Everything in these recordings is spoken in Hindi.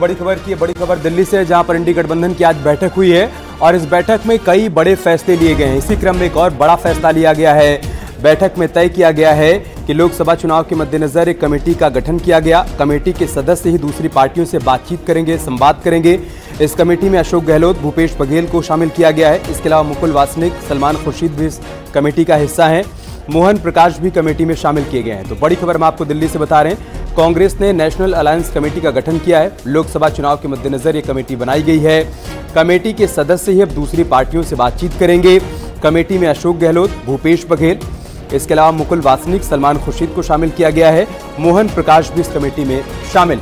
बड़ी खबर की बड़ी खबर दिल्ली से, जहां पर इंडी गठबंधन की आज बैठक हुई है और इस बैठक में कई बड़े फैसले लिए गए हैं। इसी क्रम में एक और बड़ा फैसला लिया गया है। बैठक में तय किया गया है कि लोकसभा चुनाव के मद्देनजर एक कमेटी का गठन किया गया। कमेटी के सदस्य ही दूसरी पार्टियों से बातचीत करेंगे, संवाद करेंगे। इस कमेटी में अशोक गहलोत, भूपेश बघेल को शामिल किया गया है। इसके अलावा मुकुल वासनिक, सलमान खुर्शीद भी इस कमेटी का हिस्सा हैं। मोहन प्रकाश भी कमेटी में शामिल किए गए हैं। तो बड़ी खबर हम आपको दिल्ली से बता रहे हैं, कांग्रेस ने नेशनल अलायंस कमेटी का गठन किया है। लोकसभा चुनाव के मद्देनजर ये कमेटी बनाई गई है। कमेटी के सदस्य ही अब दूसरी पार्टियों से बातचीत करेंगे। कमेटी में अशोक गहलोत, भूपेश बघेल, इसके अलावा मुकुल वासनिक, सलमान खुर्शीद को शामिल किया गया है। मोहन प्रकाश भी इस कमेटी में शामिल।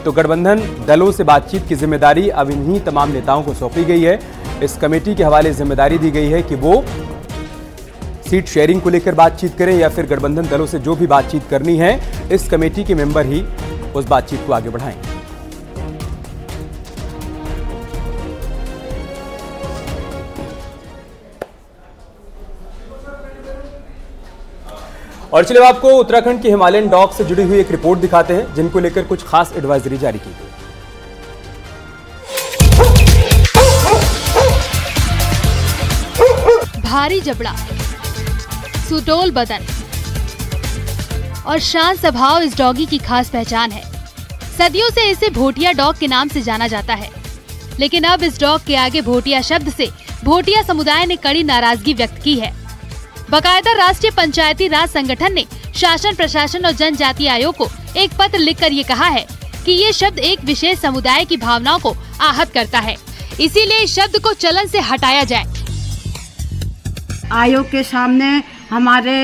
तो गठबंधन दलों से बातचीत की जिम्मेदारी अब इन्हीं तमाम नेताओं को सौंपी गई है। इस कमेटी के हवाले जिम्मेदारी दी गई है कि वो सीट शेयरिंग को लेकर बातचीत करें या फिर गठबंधन दलों से जो भी बातचीत करनी है, इस कमेटी के मेंबर ही उस बातचीत को आगे बढ़ाएं। और चलिए आपको उत्तराखंड के हिमालयन डॉग से जुड़ी हुई एक रिपोर्ट दिखाते हैं, जिनको लेकर कुछ खास एडवाइजरी जारी की गई। भारी जबड़ा, सुडौल बदन और शांत स्वभाव इस डॉगी की खास पहचान है। सदियों से इसे भोटिया डॉग के नाम से जाना जाता है, लेकिन अब इस डॉग के आगे भोटिया शब्द से भोटिया समुदाय ने कड़ी नाराजगी व्यक्त की है। बाकायदा राष्ट्रीय पंचायती राज संगठन ने शासन, प्रशासन और जनजाति आयोग को एक पत्र लिखकर ये कहा है कि ये शब्द एक विशेष समुदाय की भावनाओं को आहत करता है, इसीलिए इस शब्द को चलन से हटाया जाए। आयोग के सामने, हमारे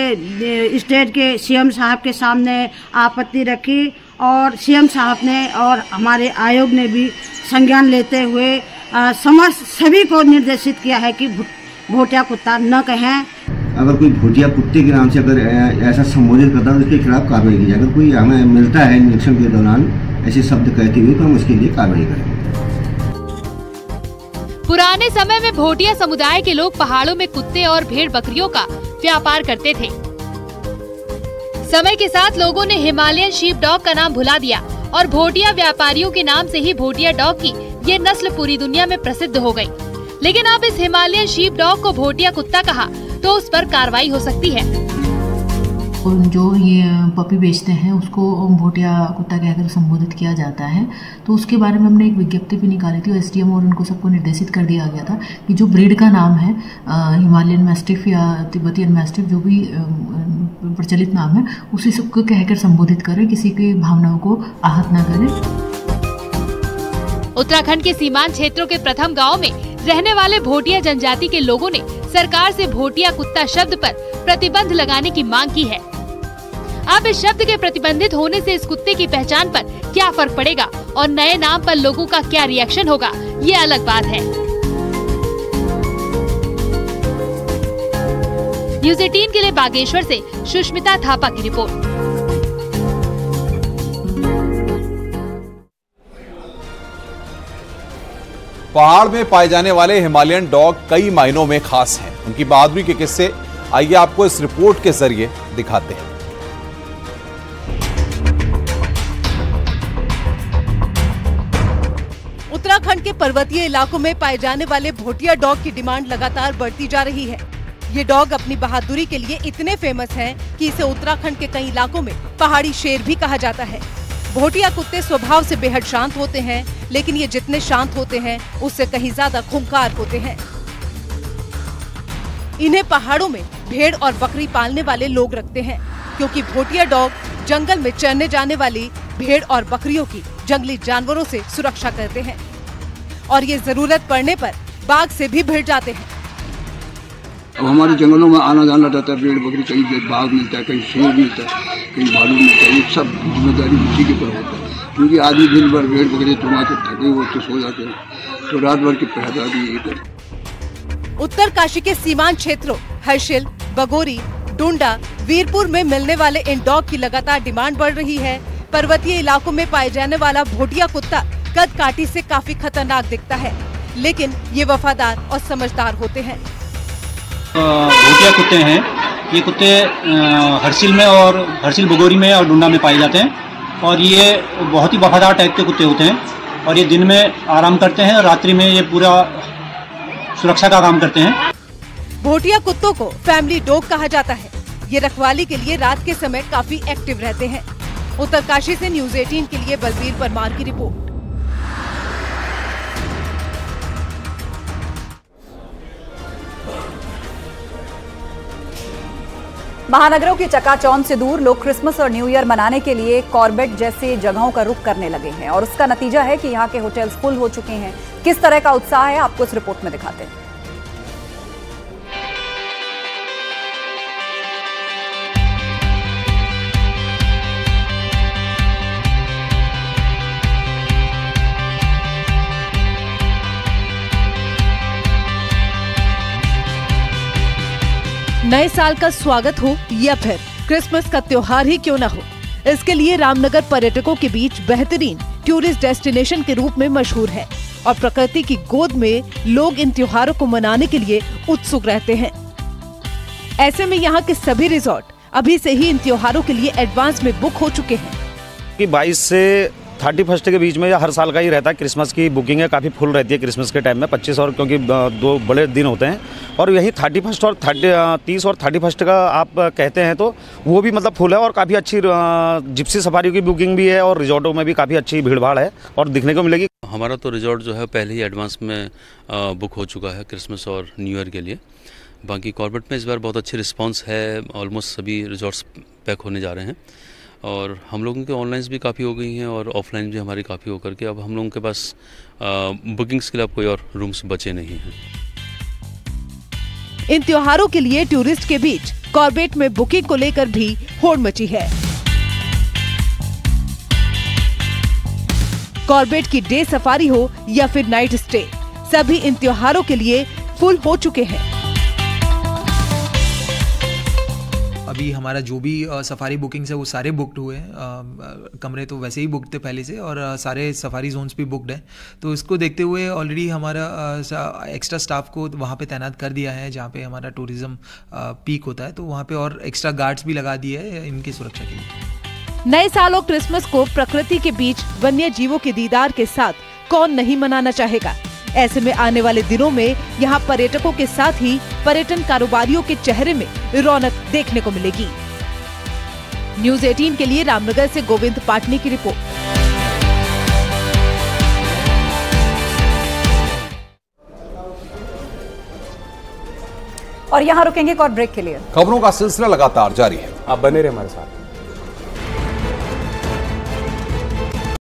स्टेट के सीएम साहब के सामने आपत्ति रखी और सीएम साहब ने और हमारे आयोग ने भी संज्ञान लेते हुए समस्त सभी को निर्देशित किया है कि भोटिया कुत्ता न कहें। अगर कोई भोटिया कुत्ते के नाम से अगर ऐसा संबोधित करता है तो उसके खिलाफ कार्रवाई की जाए। अगर कोई हमें मिलता है निरीक्षण के दौरान ऐसे शब्द कहते हुए तो हम उसके लिए कार्रवाई करेंगे। पुराने समय में भोटिया समुदाय के लोग पहाड़ों में कुत्ते और भेड़ बकरियों का व्यापार करते थे। समय के साथ लोगों ने हिमालयन शीप डॉग का नाम भुला दिया और भोटिया व्यापारियों के नाम से ही भोटिया डॉग की ये नस्ल पूरी दुनिया में प्रसिद्ध हो गई। लेकिन अब इस हिमालयन शीप डॉग को भोटिया कुत्ता कहा तो उस पर कार्रवाई हो सकती है। जो ये पपी बेचते हैं उसको भोटिया कुत्ता कहकर संबोधित किया जाता है, तो उसके बारे में हमने एक विज्ञप्ति भी निकाली थी। एसडीएम और उनको सबको निर्देशित कर दिया गया था कि जो ब्रीड का नाम है हिमालयन मैस्टिफ या तिब्बतियन मैस्टिफ, जो भी प्रचलित नाम है, उसी सबको कहकर संबोधित करें, किसी की भावनाओं को आहत न करें। उत्तराखंड के सीमांत क्षेत्रों के प्रथम गाँव में रहने वाले भोटिया जनजाति के लोगों ने सरकार से भोटिया कुत्ता शब्द पर प्रतिबंध लगाने की मांग की है। अब इस शब्द के प्रतिबंधित होने से इस कुत्ते की पहचान पर क्या फर्क पड़ेगा और नए नाम पर लोगों का क्या रिएक्शन होगा, ये अलग बात है। न्यूज़ 18 के लिए बागेश्वर से सुष्मिता थापा की रिपोर्ट। पहाड़ में पाए जाने वाले हिमालयन डॉग कई मायनों में खास हैं। उनकी बहादुरी के किस्से आइए आपको इस रिपोर्ट के जरिए दिखाते हैं। उत्तराखंड के पर्वतीय इलाकों में पाए जाने वाले भोटिया डॉग की डिमांड लगातार बढ़ती जा रही है। ये डॉग अपनी बहादुरी के लिए इतने फेमस हैं कि इसे उत्तराखंड के कई इलाकों में पहाड़ी शेर भी कहा जाता है। भोटिया कुत्ते स्वभाव से बेहद शांत होते हैं, लेकिन ये जितने शांत होते हैं उससे कहीं ज्यादा खूंखार होते हैं। इन्हें पहाड़ों में भेड़ और बकरी पालने वाले लोग रखते हैं, क्योंकि भोटिया डॉग जंगल में चरने जाने वाली भेड़ और बकरियों की जंगली जानवरों से सुरक्षा करते हैं और ये जरूरत पड़ने पर बाघ से भी भिड़ जाते हैं। अब हमारे जंगलों में आना जाना रहता है, भेड़ बकरी, कहीं बाघ मिलता है, कहीं शेर मिलता है, कहीं भालू मिलता है। ये सब जिम्मेदारी उसी के ऊपर होता है, क्योंकि आदमी दिन भर भेड़ बकरी चुमा के थके हुए तो सो जाते हैं, तो रात भर की पहरेदारी यही करते। उत्तरकाशी के सीमांत क्षेत्रों हर्षिल, बगोरी, डुंडा, वीरपुर में मिलने वाले इन डॉग की लगातार डिमांड बढ़ रही है। पर्वतीय इलाकों में पाए जाने वाला भोटिया कुत्ता कद काठी से काफी खतरनाक दिखता है, लेकिन ये वफादार और समझदार होते हैं। भोटिया कुत्ते हैं, ये कुत्ते हर्षिल में और हर्षिल, बगोरी में और डुंडा में पाए जाते हैं और ये बहुत ही वफादार टाइप के कुत्ते होते हैं और ये दिन में आराम करते हैं और रात्रि में ये पूरा सुरक्षा का काम करते हैं। भोटिया कुत्तों को फैमिली डॉग कहा जाता है। ये रखवाली के लिए रात के समय काफी एक्टिव रहते हैं। उत्तरकाशी से न्यूज़ 18 के लिए बलबीर परमार की रिपोर्ट। महानगरों की चकाचौंध से दूर लोग क्रिसमस और न्यू ईयर मनाने के लिए कॉर्बेट जैसे जगहों का रुख करने लगे हैं और उसका नतीजा है कि यहाँ के होटल्स फुल हो चुके हैं। किस तरह का उत्साह है आपको इस रिपोर्ट में दिखाते हैं। नए साल का स्वागत हो या फिर क्रिसमस का त्योहार ही क्यों न हो, इसके लिए रामनगर पर्यटकों के बीच बेहतरीन टूरिस्ट डेस्टिनेशन के रूप में मशहूर है और प्रकृति की गोद में लोग इन त्योहारों को मनाने के लिए उत्सुक रहते हैं। ऐसे में यहाँ के सभी रिजॉर्ट अभी से ही इन त्योहारों के लिए एडवांस में बुक हो चुके हैं। 22 से 31 के बीच में हर साल का ही रहता है। क्रिसमस की बुकिंग है काफ़ी फुल रहती है क्रिसमस के टाइम में 25 और क्योंकि 2 बड़े दिन होते हैं और यही 31 और 30 और 31 का आप कहते हैं तो वो भी मतलब फुल है और काफ़ी अच्छी जिप्सी सफारी की बुकिंग भी है और रिजॉर्टों में भी काफ़ी अच्छी भीड़ भाड़ है और दिखने को मिलेगी। हमारा तो रिजॉर्ट जो है पहले ही एडवांस में बुक हो चुका है क्रिसमस और न्यू ईयर के लिए। बाकी कॉर्बेट में इस बार बहुत अच्छी रिस्पॉन्स है, ऑलमोस्ट सभी रिजॉर्ट्स पैक होने जा रहे हैं और हम लोगों के ऑनलाइन भी काफ़ी हो गई हैं और ऑफलाइन भी हमारी काफ़ी होकर के अब हम लोगों के पास बुकिंग्स के लिए अब कोई और रूम्स बचे नहीं हैं। इन त्योहारों के लिए टूरिस्ट के बीच कॉर्बेट में बुकिंग को लेकर भी होड़ मची है। कॉर्बेट की डे सफारी हो या फिर नाइट स्टे, सभी इन त्योहारों के लिए फुल हो चुके हैं। अभी हमारा जो भी सफारी बुकिंग्स है वो सारे बुकड हुए हैं। कमरे तो वैसे ही बुकड थे पहले से और सारे सफारी जोन्स भी बुकड हैं। तो इसको देखते हुए ऑलरेडी हमारा एक्स्ट्रा स्टाफ को वहाँ पे तैनात कर दिया है जहाँ पे हमारा टूरिज्म पीक होता है, तो वहाँ पे और एक्स्ट्रा गार्ड्स भी लगा दिए हैं इनकी सुरक्षा के लिए। नए साल और क्रिसमस को प्रकृति के बीच वन्य जीवों के दीदार के साथ कौन नहीं मनाना चाहेगा। ऐसे में आने वाले दिनों में यहाँ पर्यटकों के साथ ही पर्यटन कारोबारियों के चेहरे में रौनक देखने को मिलेगी। न्यूज़ 18 के लिए रामनगर से गोविंद पाटनी की रिपोर्ट। और यहाँ रुकेंगे एक और ब्रेक के लिए। खबरों का सिलसिला लगातार जारी है, आप बने रहे हमारे साथ।